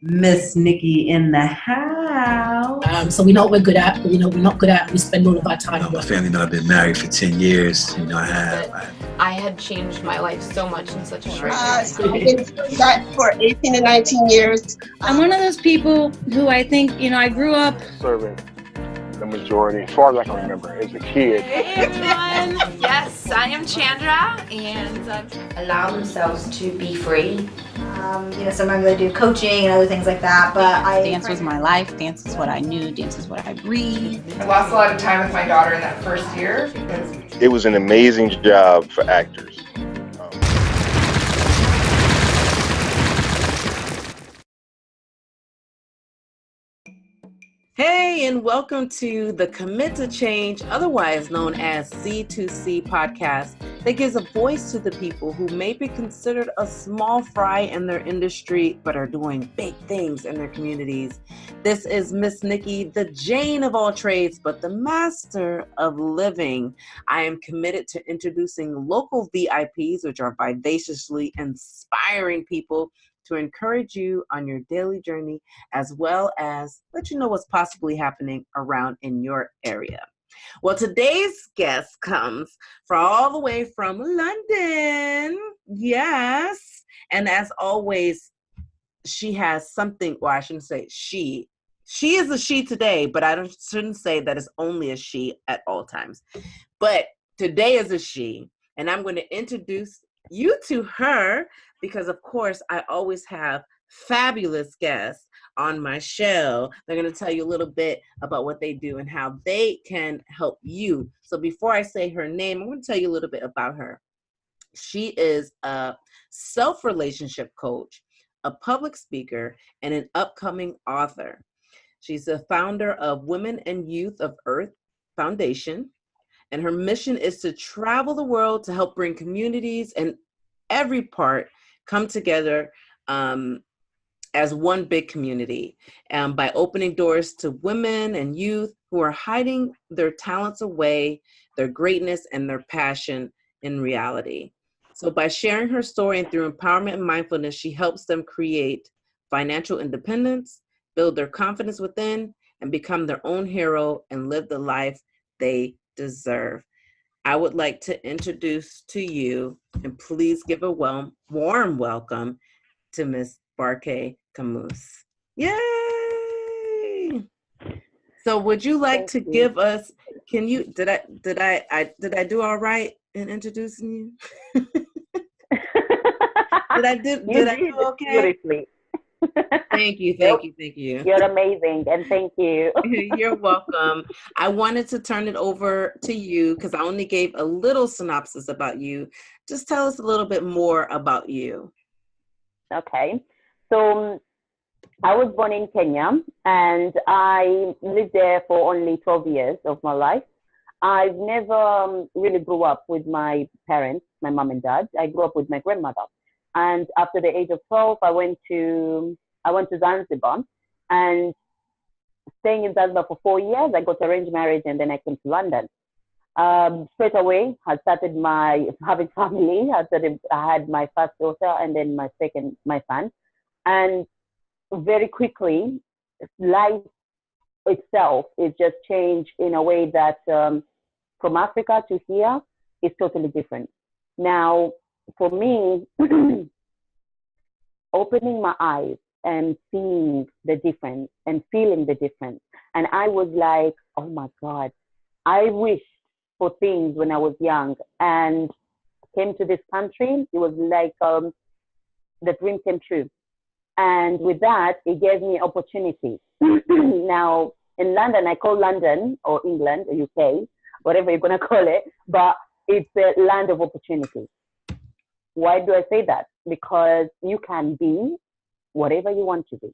Miss Nikki in the house. So we know what we're good at, but we know we're not good at. We spend all of our time. My family know I've been married for 10 years. I have. I had changed my life so much in such a short time. So I've been doing that for 18 to 19 years. I'm one of those people who I think, I grew up serving the majority, as far as I can remember, as a kid. Hey everyone! Yes, I am Chandra, and allow themselves to be free. Sometimes I do coaching and other things like that, but dance was my life. Dance is what I knew. Dance is what I breathed. I lost a lot of time with my daughter in that first year. It was an amazing job for actors. Hey, and welcome to the Commit to Change, otherwise known as C2C podcast, that gives a voice to the people who may be considered a small fry in their industry, but are doing big things in their communities. This is Miss Nikki, the Jane of all trades, but the master of living. I am committed to introducing local VIPs, which are vivaciously inspiring people, to encourage you on your daily journey, as well as let you know what's possibly happening around in your area. Well, today's guest comes from all the way from London. Yes. And as always, she has something, well, I shouldn't say she. She is a she today, but I shouldn't say that it's only a she at all times. But today is a she, and I'm going to introduce you to her, because of course I always have fabulous guests on my show. They're going to tell you a little bit about what they do and how they can help you. So before I say her name, I'm going to tell you a little bit about her. She is a self-relationship coach, a public speaker, and an upcoming author. She's the founder of Women and Youth of Earth Foundation, and her mission is to travel the world to help bring communities and every part come together as one big community by opening doors to women and youth who are hiding their talents away, their greatness, and their passion in reality. So by sharing her story and through empowerment and mindfulness, she helps them create financial independence, build their confidence within, and become their own hero and live the life they deserve. I would like to introduce to you, and please give a warm welcome to Miss Barke Kamuss. Yay! So would you like to give us, can you, did I do all right in introducing you? did I do okay? Beautifully. Thank you. You're amazing, and thank you. You're welcome. I wanted to turn it over to you because I only gave a little synopsis about you. Just tell us a little bit more about you. Okay. So I was born in Kenya, and I lived there for only 12 years of my life. I've never really grew up with my parents, my mom and dad. I grew up with my grandmother. And after the age of 12, I went to Zanzibar, and staying in Zanzibar for 4 years, I got arranged marriage, and then I came to London. Straight away, I started having family. I had my first daughter, and then my son. And very quickly, life itself is just changed in a way that from Africa to here is totally different. Now, for me, opening my eyes and seeing the difference and feeling the difference. And I was like, oh my God, I wished for things when I was young and came to this country. It was like the dream came true. And with that, it gave me opportunity. Now, in London, I call London or England or UK, whatever you're going to call it, but it's a land of opportunity. Why do I say that? Because you can be whatever you want to be,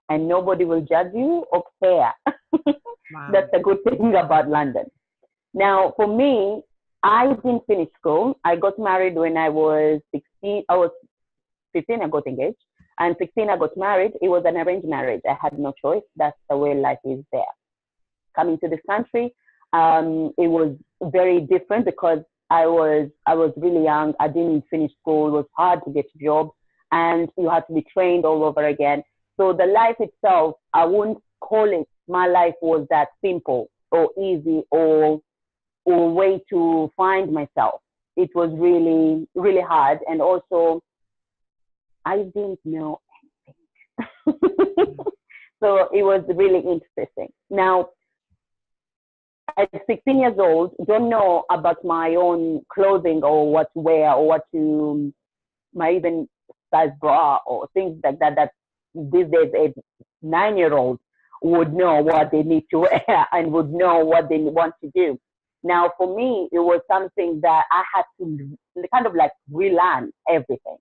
and nobody will judge you or care. Wow. That's a good thing about London. Now, for me, I didn't finish school. I got married when I was 16. I was 15, I got engaged. And 16, I got married. It was an arranged marriage. I had no choice. That's the way life is there. Coming to this country, it was very different because I was really young. I didn't finish school. It was hard to get a job, and you had to be trained all over again. So the life itself, I wouldn't call it my life was that simple or easy or way to find myself. It was really, really hard. And also, I didn't know anything. So it was really interesting. Now, at 16 years old, don't know about my own clothing or what to wear or what to, my even size bra or things like that, that these days a 9-year-old would know what they need to wear and would know what they want to do. Now, for me, it was something that I had to kind of like relearn everything.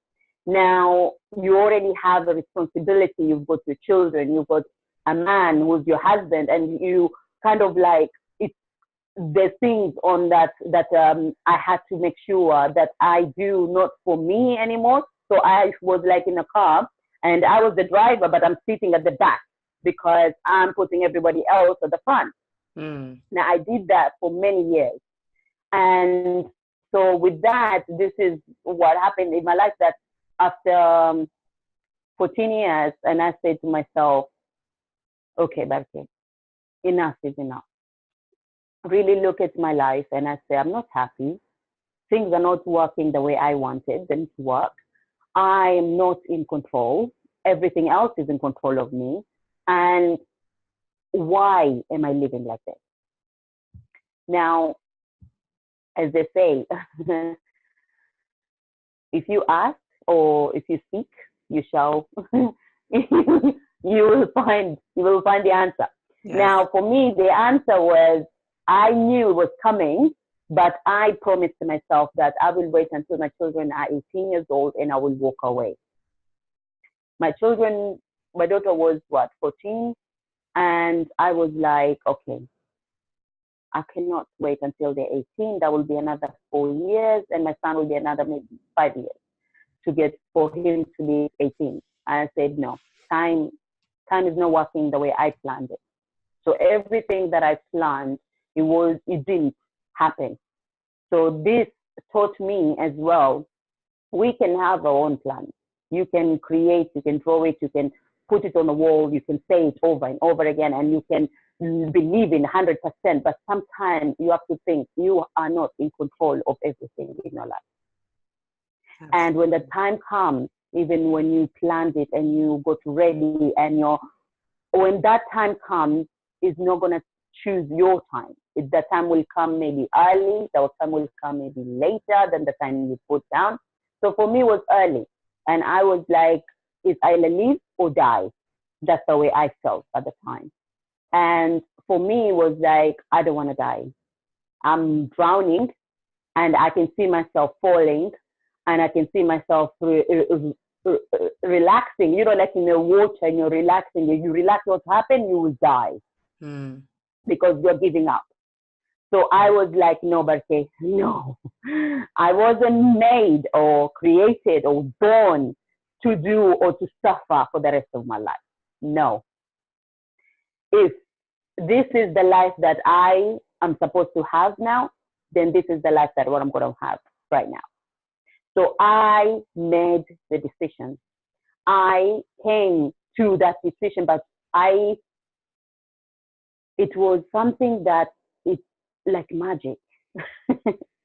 Now, you already have a responsibility. You've got your children, you've got a man who's your husband, and you kind of like, there's things on that I had to make sure that I do not for me anymore. So I was like in a car and I was the driver, but I'm sitting at the back because I'm putting everybody else at the front. Now I did that for many years. And so with that, this is what happened in my life, that after 14 years, and I said to myself, okay, Barke, enough is enough. Really look at my life and I say, I'm not happy. Things are not working the way I wanted them to work. I am not in control. Everything else is in control of me. And why am I living like this? Now, as they say, if you ask or if you seek, you shall, you will find the answer. Yes. Now, for me, the answer was, I knew it was coming, but I promised to myself that I will wait until my children are 18 years old and I will walk away. My daughter was 14, and I was like, okay, I cannot wait until they're 18. That will be another 4 years, and my son will be another maybe 5 years to get for him to be 18. I said, no, time is not working the way I planned it. So everything that I planned, it didn't happen. So this taught me as well, we can have our own plan. You can create, you can draw it, you can put it on the wall, you can say it over and over again, and you can believe in 100%, but sometimes you have to think you are not in control of everything in your life. Absolutely. And when the time comes, even when you planned it and you got ready and when that time comes, it's not going to choose your time. The time will come maybe early, the time will come maybe later than the time you put down. So for me, it was early. And I was like, it's either live or die. That's the way I felt at the time. And for me, it was like, I don't want to die. I'm drowning and I can see myself falling and I can see myself relaxing. You know, like in the water and you're relaxing. If you relax, what happened? You will die. Because you're giving up. So I was like, no, Barke, no. I wasn't made or created or born to do or to suffer for the rest of my life. No. If this is the life that I am supposed to have now, then this is the life that what I'm going to have right now. So I made the decision. I came to that decision, but it was something that it's like magic.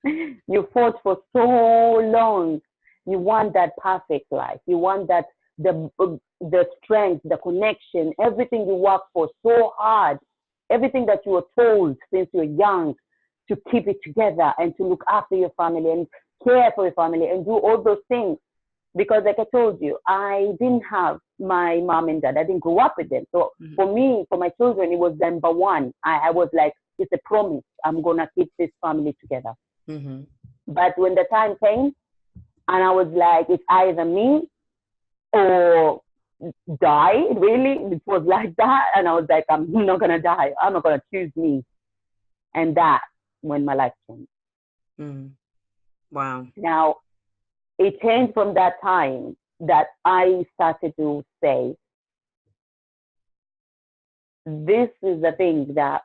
You fought for so long. You want that perfect life. You want that the strength, the connection, everything you work for so hard, everything that you were told since you're young to keep it together and to look after your family and care for your family and do all those things. Because like I told you, I didn't have my mom and dad. I didn't grow up with them. So for me, for my children, it was number one. I was like, it's a promise. I'm going to keep this family together. But when the time came, and I was like, it's either me or die, really. It was like that. And I was like, I'm not going to die. I'm not going to choose me. And that's when my life changed. Wow. Now, it changed from that time that I started to say, this is the thing that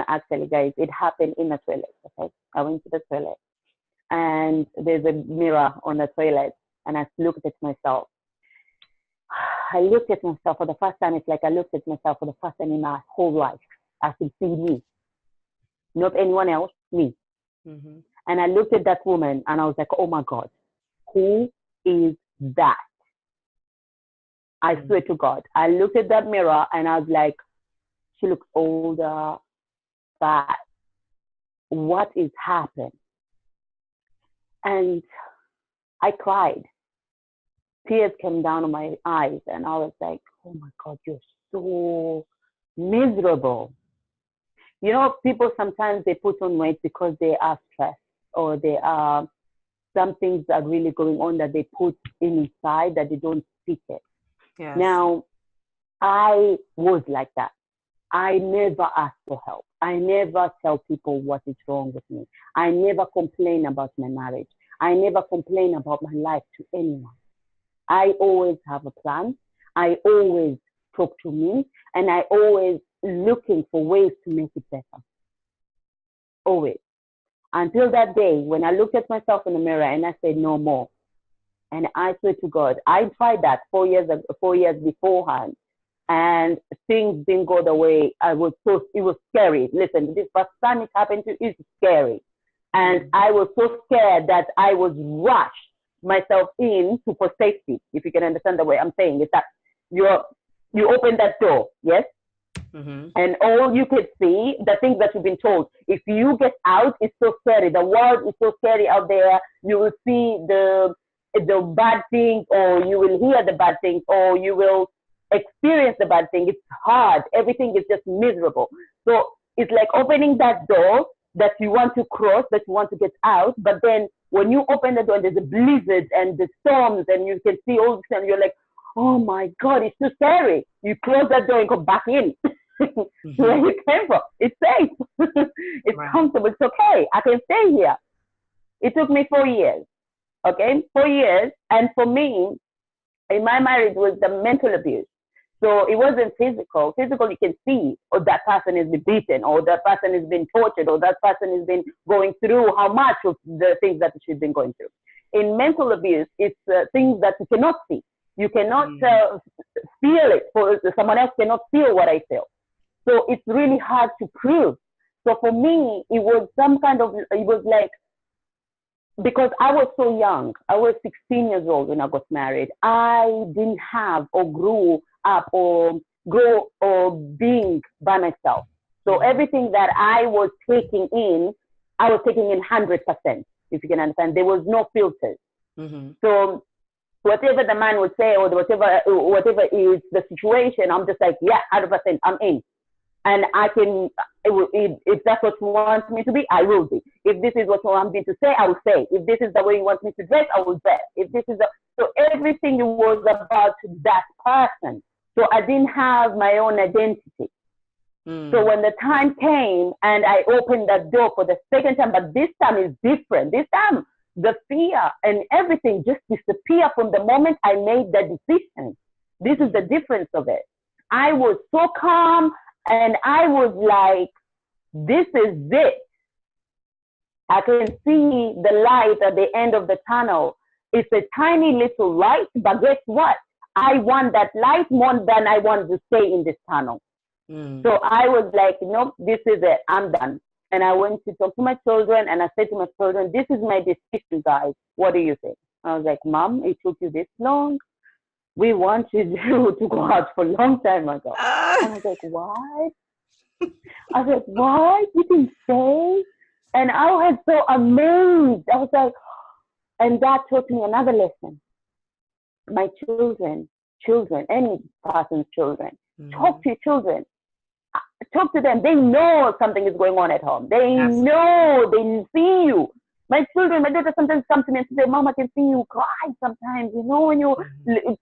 actually, guys, it happened in the toilet. Okay, I went to the toilet and there's a mirror on the toilet and I looked at myself I looked at myself for the first time. It's like I looked at myself for the first time in my whole life. I could see me, not anyone else, me. Mm-hmm. And I looked at that woman and I was like, oh my God, who is that? I swear to God. I looked at that mirror and I was like, she looks older, fat. What is happening? And I cried. Tears came down on my eyes and I was like, oh my God, you're so miserable. You know, people sometimes they put on weight because they are stressed or they are some things are really going on that they put inside that they don't speak it. Yes. Now, I was like that. I never ask for help. I never tell people what is wrong with me. I never complain about my marriage. I never complain about my life to anyone. I always have a plan. I always talk to me, and I always looking for ways to make it better. Always. Until that day when I looked at myself in the mirror and I said, no more. And I swear to God, I tried that 4 years beforehand, and things didn't go the way it was scary. Listen, this first time it happened to you, it's scary. And I was so scared that I was rushed myself in for safety, if you can understand the way I'm saying it, that you open that door, yes? Mm-hmm. And all you could see, the things that you've been told, if you get out, it's so scary. The world is so scary out there. You will see the bad things, or you will hear the bad things, or you will experience the bad thing. It's hard. Everything is just miserable. So it's like opening that door that you want to cross, that you want to get out. But then when you open the door, there's a blizzard and the storms, and you can see all this, and you're like, oh my God, it's too scary. You close that door and go back in. Mm-hmm. Where you came from. It's safe. It's right. Comfortable. It's okay. I can stay here. It took me 4 years. Okay, 4 years. And for me, in my marriage was the mental abuse. So it wasn't physical. Physical, you can see, or that person has been beaten, or that person has been tortured, or that person has been going through how much of the things that she's been going through. In mental abuse, it's things that you cannot see. You cannot feel it. For someone else cannot feel what I feel. So it's really hard to prove. So for me, it was like, because I was so young, I was 16 years old when I got married. I didn't have or grew up or being by myself. So everything that I was taking in 100%, if you can understand. There was no filters. Mm-hmm. So whatever the man would say, or whatever is the situation, I'm just like, yeah, 100%, I'm in. And I can, if that's what you want me to be, I will be. If this is what you want me to say, I will say. If this is the way you want me to dress, I will dress. So everything was about that person. So I didn't have my own identity. So when the time came and I opened that door for the second time, but this time is different. This time, the fear and everything just disappeared from the moment I made the decision. This is the difference of it. I was so calm. And I was like, this is it. I can see the light at the end of the tunnel. It's a tiny little light, but guess what? I want that light more than I want to stay in this tunnel. So I was like, nope, this is it. I'm done. And I went to talk to my children, and I said to my children, this is my decision, guys. What do you think? I was like, Mom, it took you this long? We wanted you to go out for a long time ago. And I was like, what? I was like, what? You didn't say? And I was so amazed. I was like, and that taught me another lesson. My children, any person's children, talk to your children. Talk to them. They know something is going on at home. They know, they see you. My daughter sometimes come to me and say, Mom, I can see you cry sometimes. You know, when you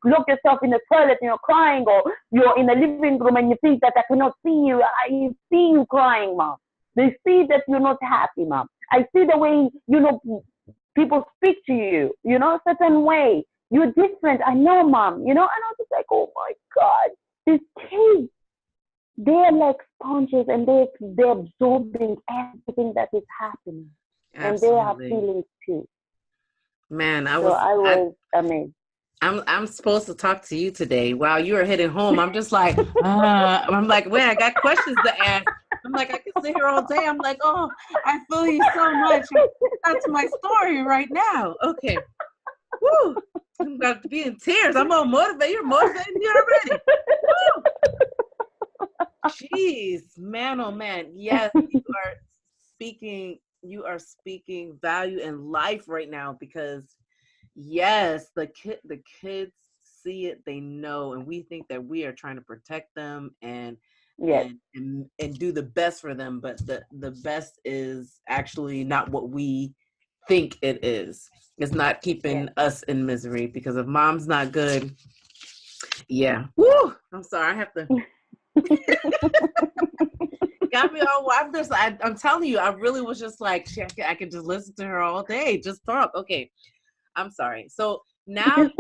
lock yourself in the toilet and you're crying, or you're in the living room and you think that I cannot see you. I see you crying, Mom. They see that you're not happy, Mom. I see the way, people speak to you, a certain way. You're different. I know, Mom, and I was just like, oh my God, these kids, they're like sponges, and they're absorbing everything that is happening. Absolutely. And they have feelings too. Man, I was amazed. I'm supposed to talk to you today. While you are heading home, I'm just like, I'm like, wait, I got questions to ask. I'm like, I can sit here all day. I'm like, oh, I feel you so much. That's my story right now. Okay. Woo. I'm about to be in tears. I'm all motivated. You're motivating me already. Woo. Jeez, man, oh man. Yes, you are speaking value and life right now, because yes, the kids see it, they know, and we think that we are trying to protect them and do the best for them, but the best is actually not what we think it is. It's not keeping us in misery, because if mom's not good, yeah. Woo! I'm sorry, I have to. Got me all. I'm telling you, I really was just like, I could just listen to her all day, just talk. Okay, I'm sorry. So now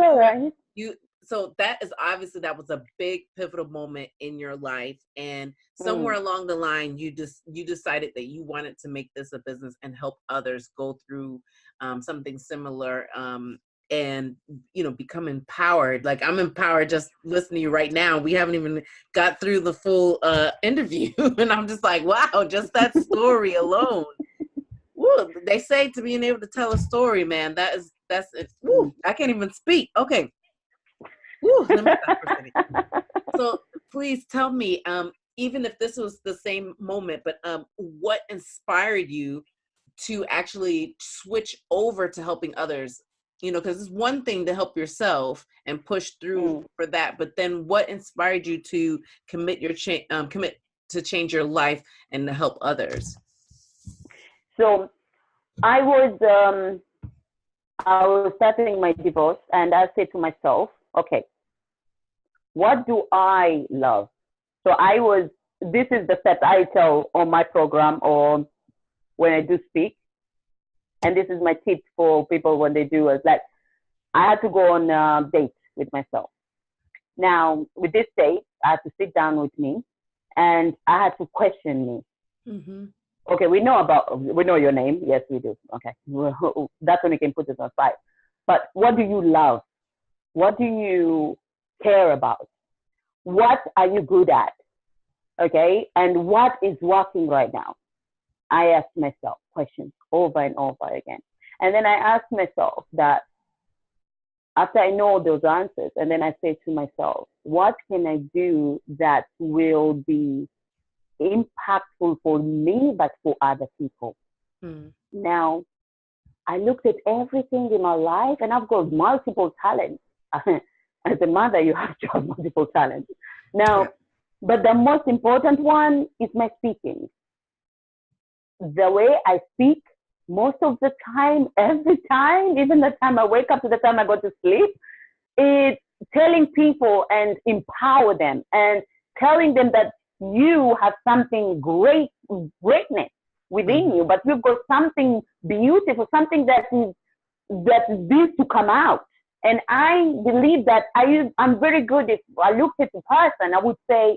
so that is obviously, that was a big pivotal moment in your life, and somewhere along the line, you decided that you wanted to make this a business and help others go through something similar, and become empowered. Like, I'm empowered just listening to you right now. We haven't even got through the full interview, and I'm just like, wow, just that story alone. Woo, they say to being able to tell a story, man, that's it. Woo, I can't even speak. Okay. Woo, let me stop for a second. So please tell me, even if this was the same moment, but what inspired you to actually switch over to helping others? Because it's one thing to help yourself and push through for that, but then what inspired you to commit to change your life and to help others? So I was starting my divorce, and I said to myself, okay, what do I love? So this is the step I tell on my program or when I do speak. And this is my tip for people when they do, is like, I had to go on a date with myself. Now, with this date, I had to sit down with me, and I had to question me. Mm-hmm. Okay, we know your name. Yes, we do. Okay. That's when we can put it aside. But what do you love? What do you care about? What are you good at? Okay. And what is working right now? I ask myself questions over and over again. And then I ask myself that after I know those answers, and then I say to myself, what can I do that will be impactful for me, but for other people? Now, I looked at everything in my life, and I've got multiple talents. As a mother, you have to have multiple talents. Now, but the most important one is my speaking. The way I speak, most of the time, every time, even the time I wake up to the time I go to sleep, it's telling people and empower them and telling them that you have something greatness within you, but you've got something beautiful, something that is due to come out. And I believe that I'm very good. If I looked at the person, I would say,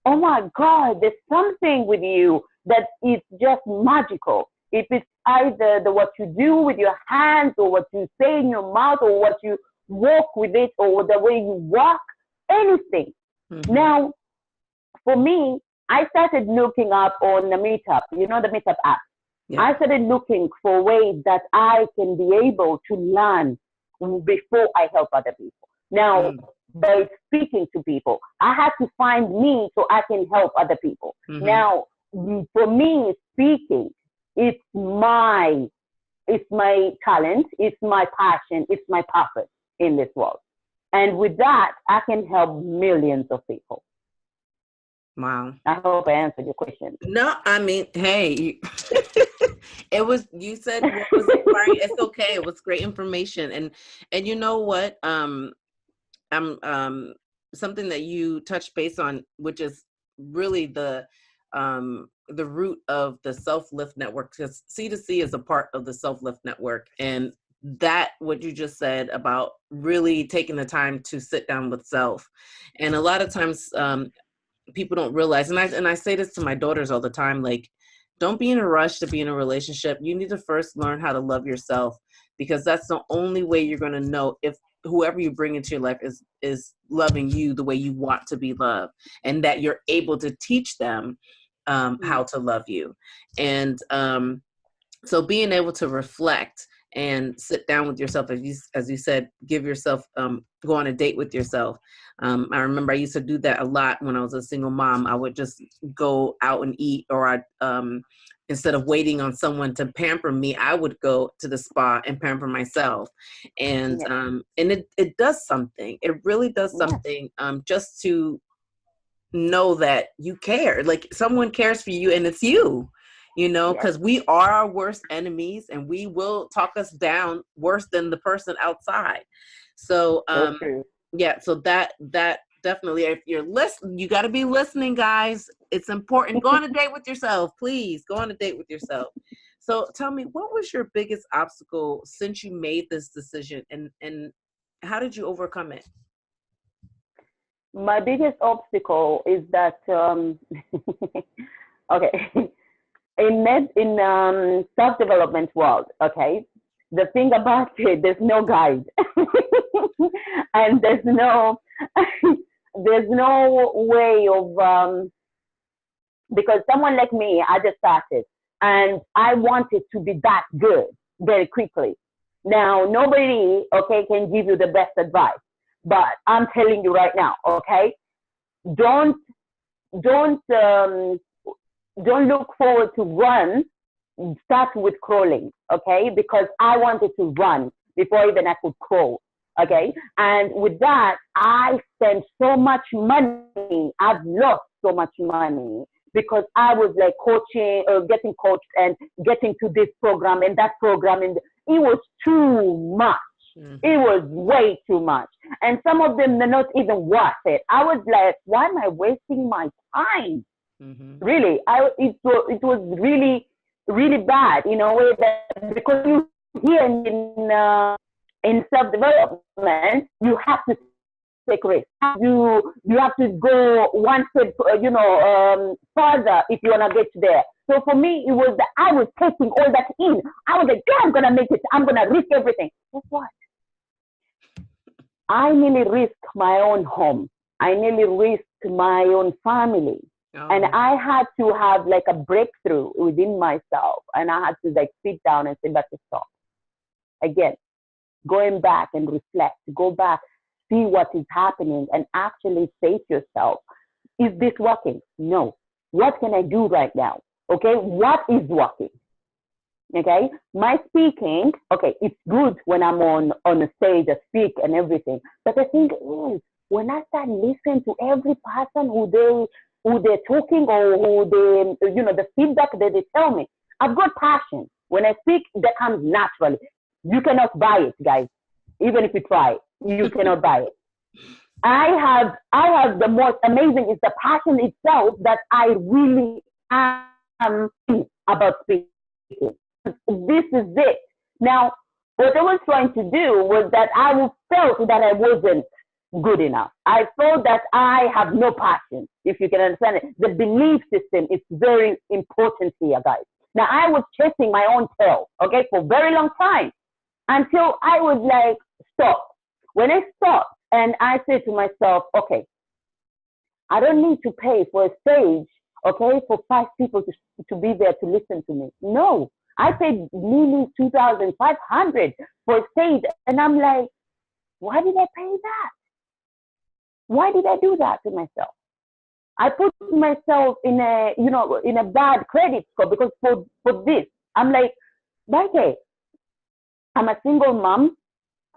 oh my God, there's something with you that is just magical. If it's either what you do with your hands, or what you say in your mouth, or what you walk with it, or the way you walk, anything. Mm-hmm. Now, for me, I started looking up on the Meetup, the Meetup app. Yeah. I started looking for ways that I can be able to learn before I help other people. Now, by speaking to people, I had to find me so I can help other people. Mm-hmm. Now, for me, speaking, it's my talent, it's my passion, it's my purpose in this world. And with that, I can help millions of people. Wow. I hope I answered your question. No, I mean, hey, you said what was inspiring. It's okay. It was great information. And you know what? Something that you touched base on, which is really the root of the Self-Lift Network, because C2C is a part of the Self-Lift Network. And that, what you just said about really taking the time to sit down with self. And a lot of times, people don't realize, and I say this to my daughters all the time, like, don't be in a rush to be in a relationship. You need to first learn how to love yourself, because that's the only way you're going to know if whoever you bring into your life is loving you the way you want to be loved, and that you're able to teach them how to love you. And so being able to reflect and sit down with yourself, as you said, give yourself, go on a date with yourself. I remember I used to do that a lot when I was a single mom. I would just go out and eat, or instead of waiting on someone to pamper me, I would go to the spa and pamper myself. And it does something. It really does something, just to know that you care, like someone cares for you, and it's you. Because we are our worst enemies, and we will talk us down worse than the person outside. So, so that definitely, if you're listening, you got to be listening, guys. It's important. Go on a date with yourself, please. Go on a date with yourself. So tell me, what was your biggest obstacle since you made this decision, and how did you overcome it? My biggest obstacle is that, okay. In self-development world, okay, the thing about it, there's no guide, and there's no way of, because someone like me, I just started, and I wanted to be that good very quickly. Now, nobody, okay, can give you the best advice, but I'm telling you right now, okay, don't look forward to run. Start with crawling, okay? Because I wanted to run before even I could crawl, okay? And with that, I spent so much money. I've lost so much money because I was like coaching, getting coached and getting to this program and that program, and it was too much. It was way too much. And some of them, they're not even worth it. I was like, why am I wasting my time? Really, it was really, really bad, because you here in self-development, you have to take risks. You have to go one step, further if you want to get there. So for me, it was that I was taking all that in. I was like, yeah, I'm going to make it. I'm going to risk everything. Guess what? I nearly risked my own home. I nearly risked my own family. And I had to have like a breakthrough within myself. And I had to like sit down and say, but stop. Again, going back and reflect, go back, see what is happening, and actually say to yourself, is this working? No. What can I do right now? Okay, what is working? Okay, my speaking, okay, it's good when I'm on a stage, I speak and everything. But the thing is, when I start listening to every person who they're talking, or who they, the feedback that they tell me, I've got passion. When I speak, that comes naturally. You cannot buy it, guys. Even if you try, you cannot buy it. I have the most amazing, is the passion itself that I really am about speaking. This is it. Now, what I was trying to do was that I felt that I wasn't good enough. I felt that I have no passion, if you can understand it. The belief system is very important here, guys. Now, I was chasing my own tail, okay, for a very long time, until I was like, stop. When I stopped and I said to myself, okay, I don't need to pay for a stage, okay, for 5 people to be there to listen to me. No, I paid nearly $2,500 for a stage, and I'm like, why did I pay that? Why did I do that to myself? I put myself in a bad credit score because for this, I'm like, Barke, I'm a single mom.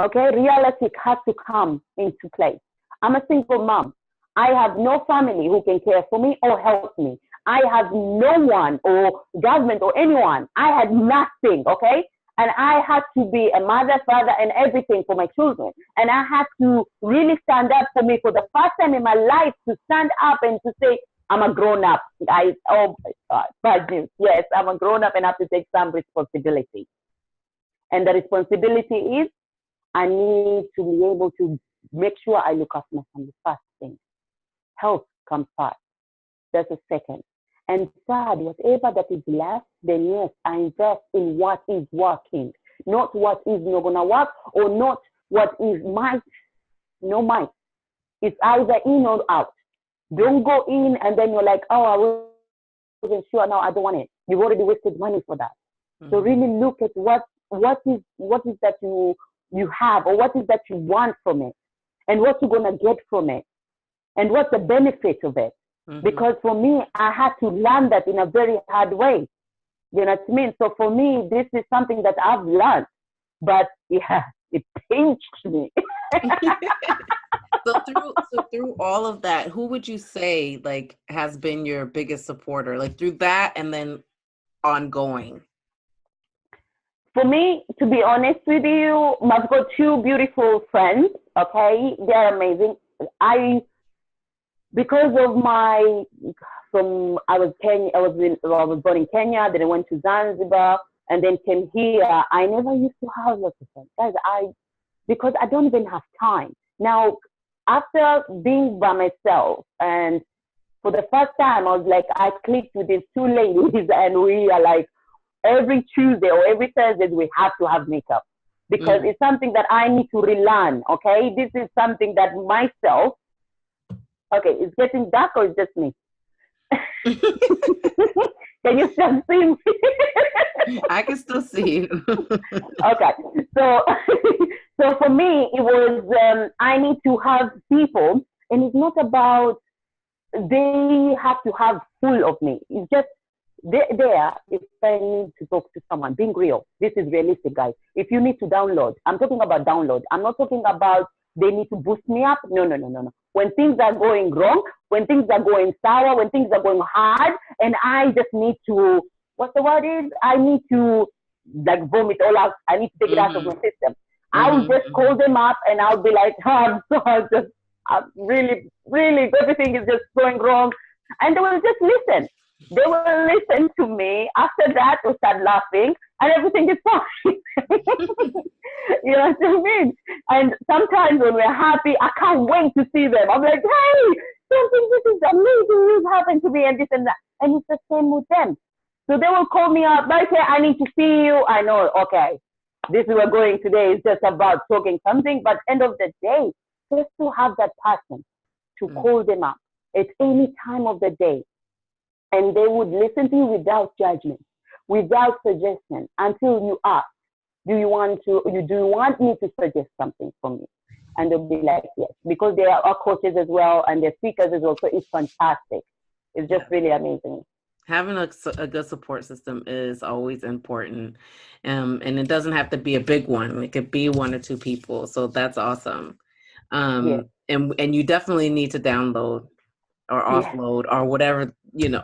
Okay, reality has to come into place. I'm a single mom. I have no family who can care for me or help me. I have no one or government or anyone. I had nothing, okay? And I had to be a mother, father, and everything for my children. And I had to really stand up for me for the first time in my life, to stand up and to say, I'm a grown-up. Oh my God, bad news. Yes, I'm a grown-up and I have to take some responsibility. And the responsibility is, I need to be able to make sure I look after my family. First thing. Health comes first. That's the second. And third, whatever that is left, then yes, I invest in what is working, not what is not going to work, or not what is might, no might. It's either in or out. Don't go in and then you're like, oh, I wasn't sure. No, I don't want it. You've already wasted money for that. So really look at what is that you have, or what is that you want from it, and what you're gonna get from it, and what's the benefit of it. Because for me, I had to learn that in a very hard way. You know what I mean? So for me, this is something that I've learned, but yeah, it pinched me. So through all of that, who would you say like has been your biggest supporter? Like through that and then ongoing? For me, to be honest with you, I've got two beautiful friends. Okay, they're amazing. Because of I was born in Kenya, then I went to Zanzibar, and then came here. I never used to have lots of friends, guys. Because I don't even have time now. After being by myself, and for the first time, I was like, I clicked with these two ladies, and we are like, every Tuesday or every Thursday, we have to have makeup because it's something that I need to relearn. Okay, this is something that myself. Okay, it's getting dark, or it's just me? Can you still see me? I can still see you. Okay, so for me, it was I need to have people, and it's not about they have to have full of me. It's just there. If I need to talk to someone, being real. This is realistic, guys. If you need to download, I'm talking about download. I'm not talking about they need to boost me up. No. When things are going wrong, when things are going sour, when things are going hard, and I just need to, what the word is? I need to like vomit all out. I need to take it out of my system. I'll just call them up and I'll be like, oh, I'm really, everything is just going wrong. And they will just listen. They will listen to me. After that, we'll start laughing and everything is fine. You know what I mean? And sometimes when we're happy, I can't wait to see them. I'm like, hey, this is amazing news happened to me and this and that. And it's the same with them. So they will call me up, Barke, I need to see you. I know, okay, this we're going today is just about talking something, but end of the day, just to have that person to call them up at any time of the day. And they would listen to you without judgment, without suggestion, until you ask, do you want me to suggest something for me? And they'll be like, yes, because they are coaches as well and they're speakers as well. So it's fantastic. It's just really amazing. Having a good support system is always important. And it doesn't have to be a big one. It could be one or two people. So that's awesome. And you definitely need to download or offload or whatever,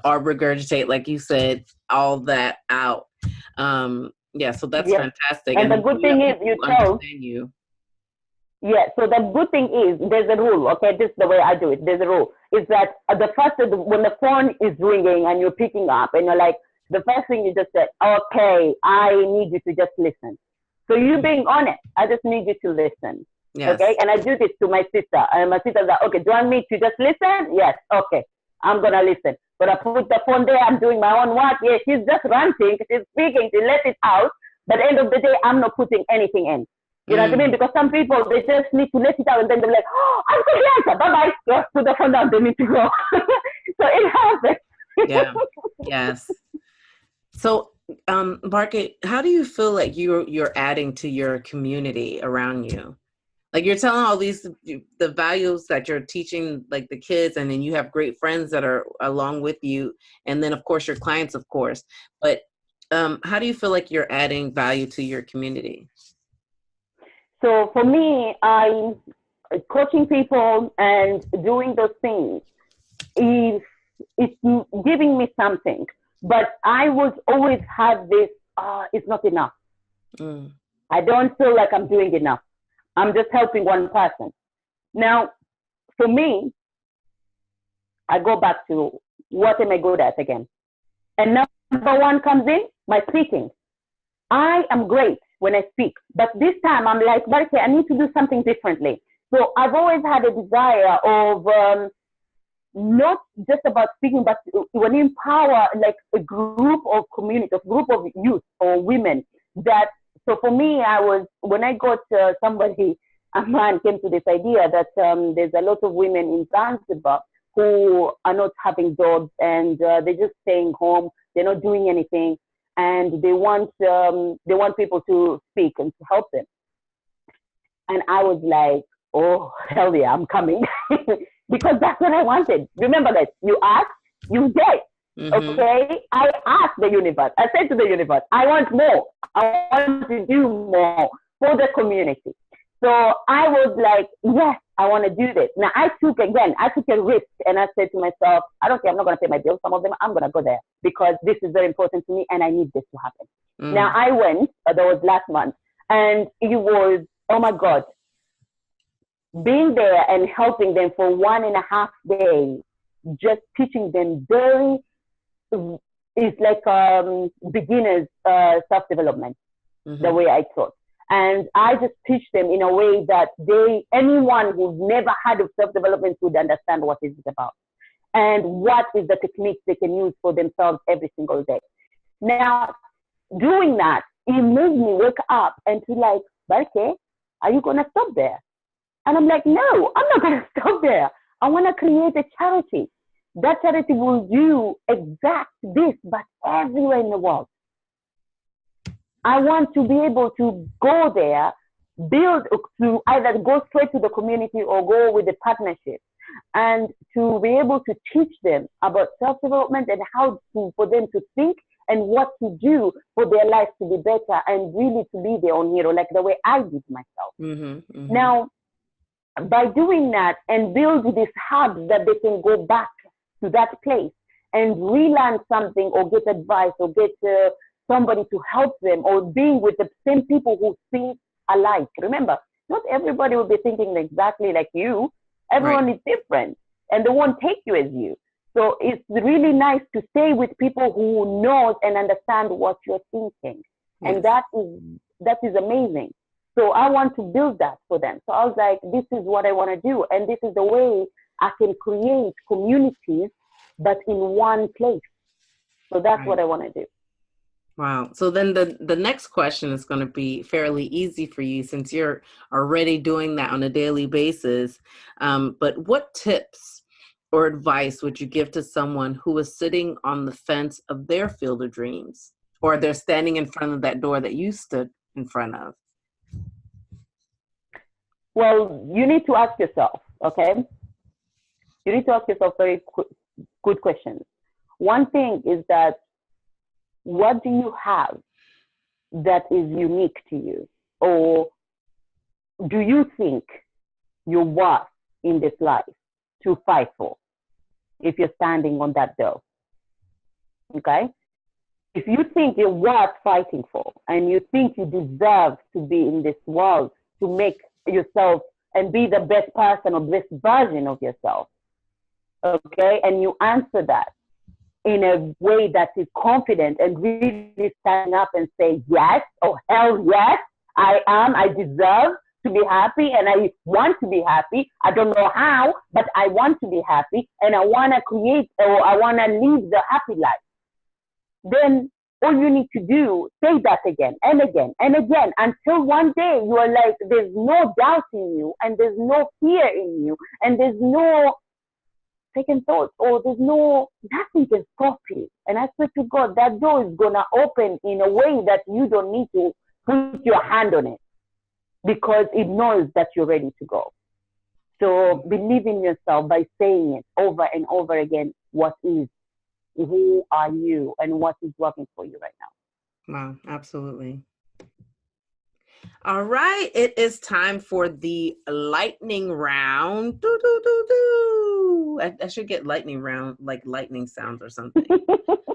or regurgitate, like you said, all that out. So that's fantastic. And the good thing is so the good thing is there's a rule, okay? This is the way I do it. There's a rule. Is that when the phone is ringing and you're picking up and you're like, the first thing you just said, okay, I need you to just listen. So you being honest, I just need you to listen. Yes. Okay? And I do this to my sister. And my sister's like, okay, do you want me to just listen? Yes. Okay. I'm going to listen. But I put the phone there. I'm doing my own work. Yeah, she's just ranting. She's speaking. She let it out. But at the end of the day, I'm not putting anything in. You know what I mean? Because some people, they just need to let it out and then they're like, oh, I'm so glad. Bye-bye. Just put the phone down. They need to go. So it happens. Yeah. Yes. So, Barke, how do you feel like you're adding to your community around you? Like you're telling all these, the values that you're teaching, like the kids, and then you have great friends that are along with you. And then of course your clients, of course, but how do you feel like you're adding value to your community? So for me, coaching people and doing those things it's giving me something, but I was always had this, it's not enough. I don't feel like I'm doing enough. I'm just helping one person. Now, for me, I go back to what am I good at again? And number one comes in, my speaking. I am great when I speak, but this time I'm like, Barke, I need to do something differently. So I've always had a desire of not just about speaking, but when you empower like a group of community, a group of youth or women that. So for me, when I got somebody a man came to this idea that there's a lot of women in Zanzibar who are not having jobs and they're just staying home. They're not doing anything, and they want people to speak and to help them. And I was like, oh, hell yeah, I'm coming. Because that's what I wanted. Remember that you ask, you get. Okay? I asked the universe. I said to the universe, I want more. I want to do more for the community. So I was like, yes, I want to do this. Now I took a risk, and I said to myself, I don't care, I'm not going to pay my bills. Some of them, I'm going to go there because this is very important to me and I need this to happen. Now I went, that was last month, and it was, oh my God, being there and helping them for 1.5 days, just teaching them it's like beginners self-development, the way I taught. And I just teach them in a way that anyone who's never had of self-development would understand what it's about and what is the techniques they can use for themselves every single day. Now, doing that, it made me wake up and to like, Barke, are you going to stop there? And I'm like, no, I'm not going to stop there. I want to create a charity. That charity will do exact this, but everywhere in the world. I want to be able to go there, to either go straight to the community or go with the partnership, and to be able to teach them about self-development and for them to think and what to do for their life to be better and really to be their own hero, like the way I did myself. Now, by doing that and build this hub that they can go back to that place and relearn something or get advice or get somebody to help them, or being with the same people who think alike. Remember, not everybody will be thinking exactly like you. Everyone is different and they won't take you as you. So it's really nice to stay with people who knows and understand what you're thinking. And that is amazing. So I want to build that for them. So I was like, this is what I want to do. And this is the way I can create communities, but in one place. So that's what I want to do. Wow. So then the next question is going to be fairly easy for you since you're already doing that on a daily basis. But what tips or advice would you give to someone who is sitting on the fence of their field of dreams, or they're standing in front of that door that you stood in front of? Well, you need to ask yourself, okay? You need to ask yourself very good questions. One thing is that, what do you have that is unique to you? Or do you think you're worth in this life to fight for if you're standing on that door? Okay? If you think you're worth fighting for and you think you deserve to be in this world to make yourself and be the best person or best version of yourself, okay, and you answer that in a way that is confident and really standing up and say, yes, oh, hell yes, I deserve to be happy and I want to be happy. I don't know how, but I want to be happy and I want to create, or I want to live the happy life. Then all you need to do, say that again and again and again until one day you are like, there's no doubt in you and there's no fear in you and there's no second thoughts, or there's nothing can stop you. And I swear to God, that door is gonna open in a way that you don't need to put your hand on it, because it knows that you're ready to go. So believe in yourself by saying it over and over again. What is, who are you, and what is working for you right now? Wow, absolutely. All right, it is time for the lightning round. Do, do, do, do. I should get lightning round, like lightning sounds or something.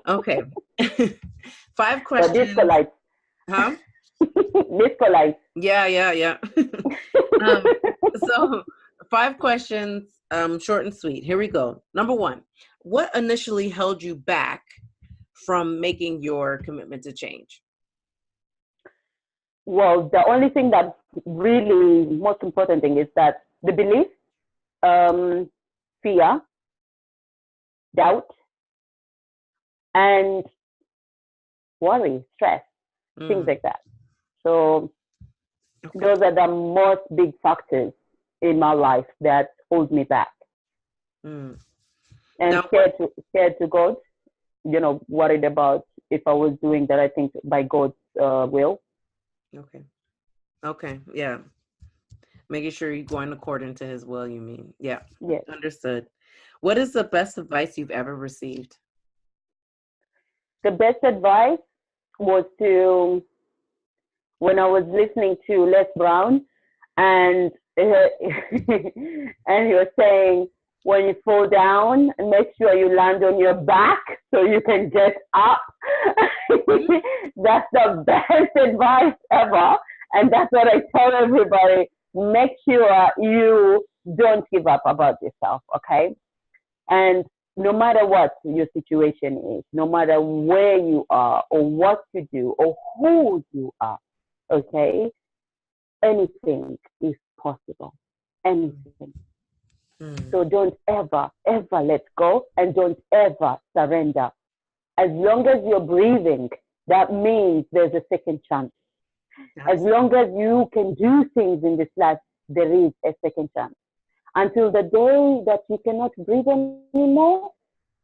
Okay. 5 questions. Disco lights. Huh? Disco lights. Yeah. So 5 questions, short and sweet. Here we go. Number 1, what initially held you back from making your commitment to change? Well, the only thing that really most important thing is that the belief, fear, doubt, and worry, stress, things like that. So Those are the most big factors in my life that hold me back. Mm. And Now, scared to God, worried about if I was doing the right thing by God's will. Okay. Yeah. Making sure you're going according to his will, you mean? Yeah. Yes. Understood. What is the best advice you've ever received? The best advice was when I was listening to Les Brown, and and he was saying, when you fall down, make sure you land on your back so you can get up. That's the best advice ever. And that's what I tell everybody. Make sure you don't give up about yourself, okay? And no matter what your situation is, no matter where you are or what you do or who you are, okay, anything is possible. Anything. So don't ever, ever let go, and don't ever surrender. As long as you're breathing, that means there's a second chance. As long as you can do things in this life, there is a second chance. Until the day that you cannot breathe anymore,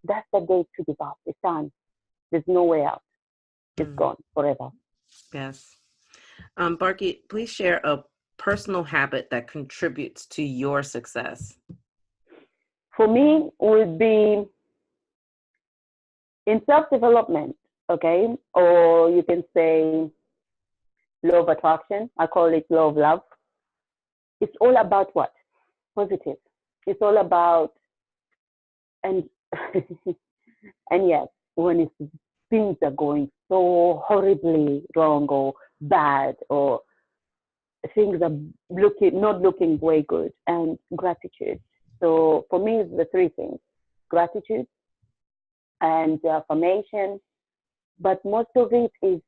that's the day to give up. It's done. There's no way out. It's gone forever. Yes. Barke, please share a personal habit that contributes to your success. For me, would be in self-development, okay? Or you can say law of attraction. I call it law of love. It's all about what? Positive. It's all about, and and yes, when things are going so horribly wrong or bad, or things are not looking way good, and gratitude. So for me, it's the three things: gratitude and affirmation. But most of it is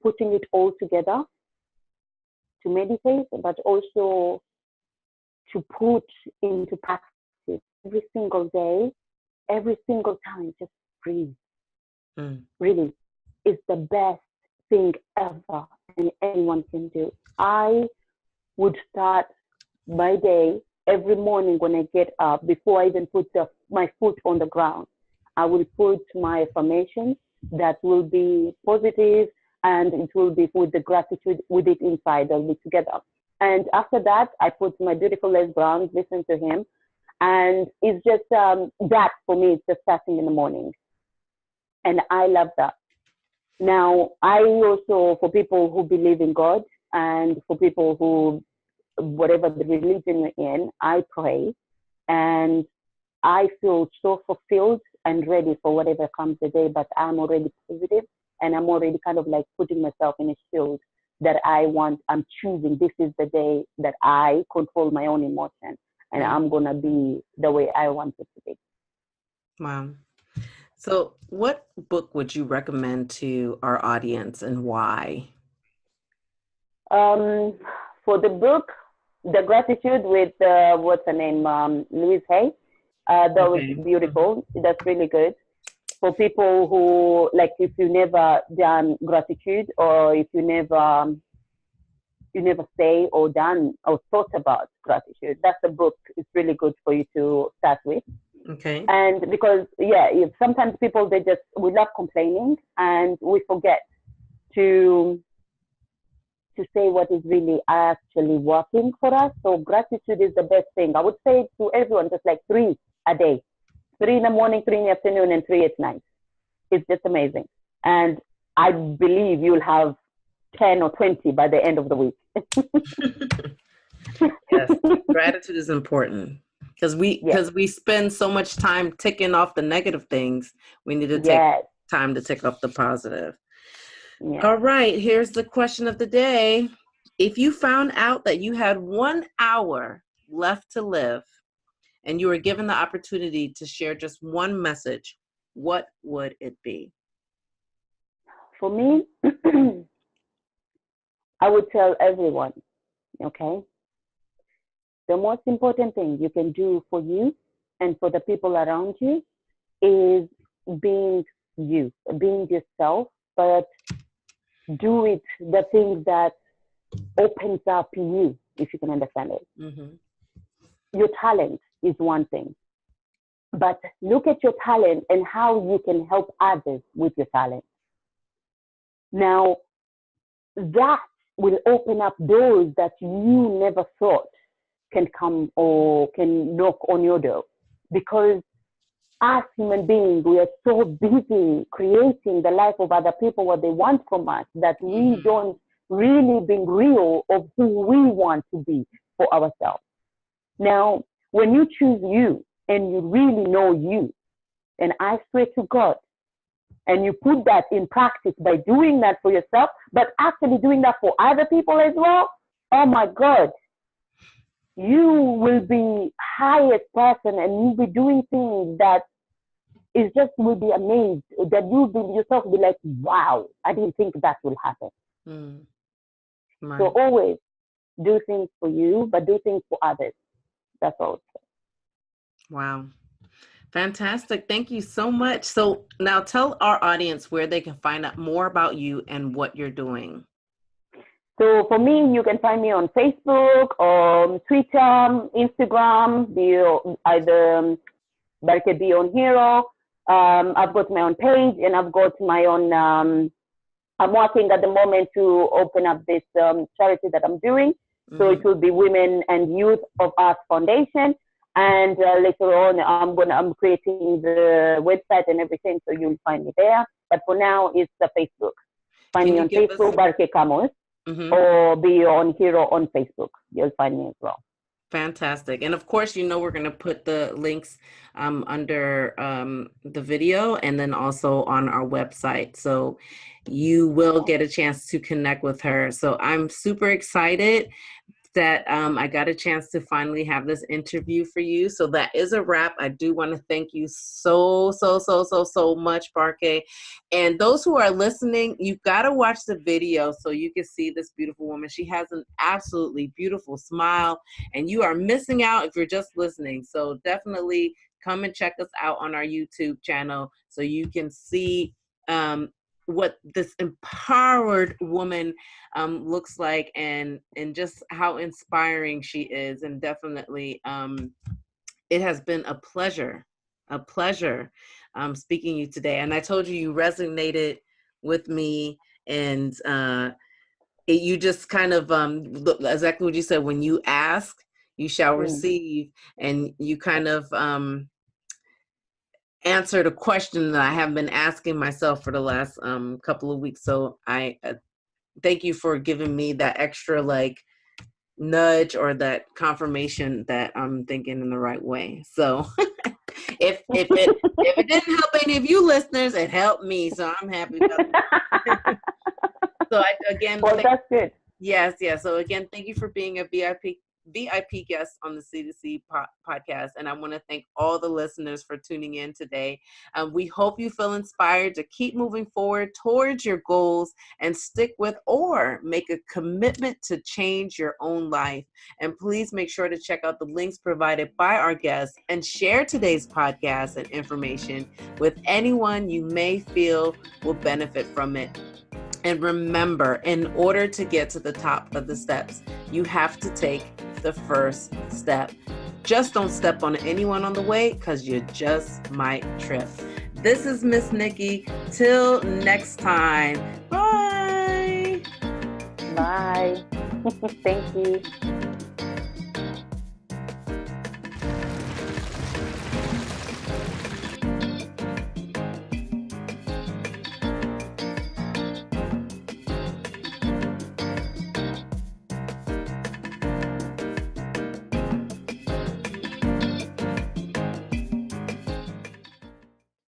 putting it all together to meditate, but also to put into practice every single day, every single time. Just breathe. Really, it's the best thing ever and anyone can do. I would start my day every morning when I get up, before I even put my foot on the ground. I will put my affirmations that will be positive, and it will be with the gratitude with it inside. They'll be together. And after that, I put my beautiful Les Brown, listen to him. And it's just that for me, it's just starting in the morning. And I love that. Now, I also, for people who believe in God, and for people who, whatever the religion you're in, I pray. And I feel so fulfilled and ready for whatever comes the day, but I'm already positive, and I'm already kind of like putting myself in a field that I'm choosing. This is the day that I control my own emotion, and I'm going to be the way I want it to be. Wow. So what book would you recommend to our audience, and why? For the book, The Gratitude with, what's her name, Louise Hay. That was beautiful. That's really good. For people who, like, if you never done gratitude, or if you never say or done or thought about gratitude, that's a book. It's really good for you to start with. Okay. And because, sometimes people, we love complaining, and we forget to say what is really actually working for us. So gratitude is the best thing. I would say to everyone, just like 3 a day, 3 in the morning, 3 in the afternoon, and 3 at night. It's just amazing. And I believe you'll have 10 or 20 by the end of the week. Yes, gratitude is important, because we spend so much time ticking off the negative things. We need to take time to tick off the positive. Yeah. All right, here's the question of the day. If you found out that you had 1 hour left to live, and you were given the opportunity to share just one message, what would it be? For me, I would tell everyone, okay? The most important thing you can do for you and for the people around you is being you, being yourself, but do it, the things that opens up in you, if you can understand it. Mm-hmm. Your talent is one thing, but look at your talent and how you can help others with your talent. Now, that will open up doors that you never thought can come or can knock on your door. Because as human beings, we are so busy creating the life of other people, what they want from us, that we don't really bring real of who we want to be for ourselves. Now, when you choose you and you really know you, and I swear to God, and you put that in practice by doing that for yourself, but actually doing that for other people as well, oh my God, you will be highest person and you'll be doing things that is just will be amazed, that you will yourself be like, wow, I didn't think that will happen. Right. So always do things for you, but do things for others. That's all. Wow. Fantastic. Thank you so much. So now tell our audience where they can find out more about you and what you're doing. So for me, you can find me on Facebook, Twitter, Instagram, either Barke Beyond Hero. I've got my own page and I've got my own, I'm working at the moment to open up this charity that I'm doing. So it will be Women and Youth of Arts Foundation. And later on, I'm creating the website and everything, so you'll find me there. But for now, it's the Facebook. Find me on Facebook, Barke Kamuss, or Beyond Hero on Facebook. You'll find me as well. Fantastic. And of course, we're going to put the links under the video and then also on our website. So you will get a chance to connect with her. So I'm super excited that I got a chance to finally have this interview for you. So that is a wrap. I do want to thank you so much, Barke. And those who are listening, you've got to watch the video so you can see this beautiful woman. She has an absolutely beautiful smile, and you are missing out if you're just listening. So definitely come and check us out on our YouTube channel so you can see what this empowered woman looks like and just how inspiring she is. And definitely it has been a pleasure speaking to you today. And I told you resonated with me, and you just kind of look exactly what you said. When you ask, you shall receive, and you kind of answered a question that I have been asking myself for the last couple of weeks. So I thank you for giving me that extra nudge or that confirmation that I'm thinking in the right way. So if it didn't help any of you listeners, it helped me. So I'm happy about that. So that's good. Yes. So again, thank you for being a VIP guest on the C2C podcast. And I want to thank all the listeners for tuning in today. We hope you feel inspired to keep moving forward towards your goals and stick with or make a commitment to change your own life. And please make sure to check out the links provided by our guests and share today's podcast and information with anyone you may feel will benefit from it. And remember, in order to get to the top of the steps, you have to take the first step. Just don't step on anyone on the way, because you just might trip. This is Miss Nikki. Till next time. Bye. Bye. Thank you.